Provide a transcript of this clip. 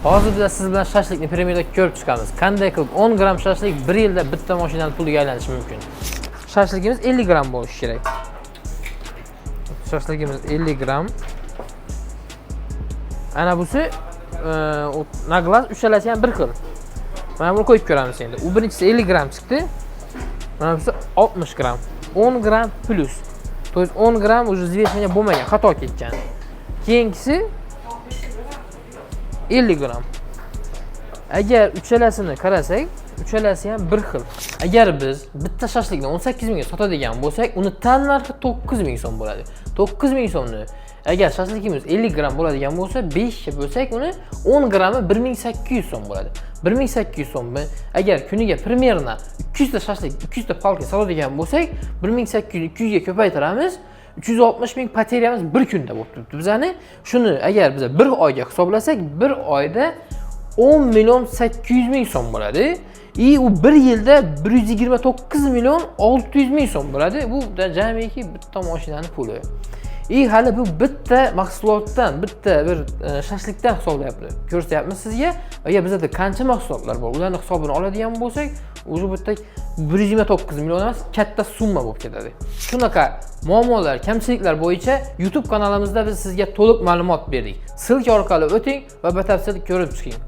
Hozir biz siz bilan shashlikni premyerda ko'rib chiqamiz. Qanday qilib 10 gram shashlik 1 yilda bitta mashinani puliga aylanishi mumkin. Shashligimiz 50 gram bo'lishi kerak. Shashligimiz 50 gram. Ana busi naglas uchalasi ham bir xil. Mana buni qo'yib ko'ramiz endi. U birinchisi 50 gram chiqdi. Mana busi 60 gram. 10 gram plus. То есть 10 gram уже взвешивание bo'lmagan, xato ketgan. Keyingisi 50 gram. Agar uchalasini qarasak, uchalasi ham bir xil. Agar biz bitta shashlikni 18 mingga sotadigan bo'lsak, uni tan narxi 9 ming so'm bo'ladi. 9 ming so'mni agar shashlikimiz 50 gram bo'ladigan bo'lsa, 5 ga bo'lsak, uni 10 grami 1800 so'm bo'ladi. 1800 so'mni agar kuniga примерно 200 ta shashlik, 200 ta palka sotadigan bo'lsak, 1800 200 ga ko'paytiramiz. 360 ming pateriyamiz bir kunda bo'lib turibdi. Bizani shuni agar biz bir oyga hisoblasak, bir oyda 10 million 800 ming so'm bo'ladi. U bir yilda 129 million 600 ming so'm bo'ladi. Bu jamiki bitta mashinani puli. Hali bu bitta mahsulotdan, bitta bir shashlikdan hisoblayapmiz. Ko'rsatyapmiz sizga. Agar bizda qancha mahsulotlar bor, ularni hisobini oladigan bo'lsak, o'sha bitta 129 million emas, katta summa bo'lib ketadi. Shunaqa muammolar, kamchiliklar bo'yicha YouTube kanalimizda biz sizga to'liq ma'lumot berdik. Silka orqali o'ting va batafsil ko'rib chiqing.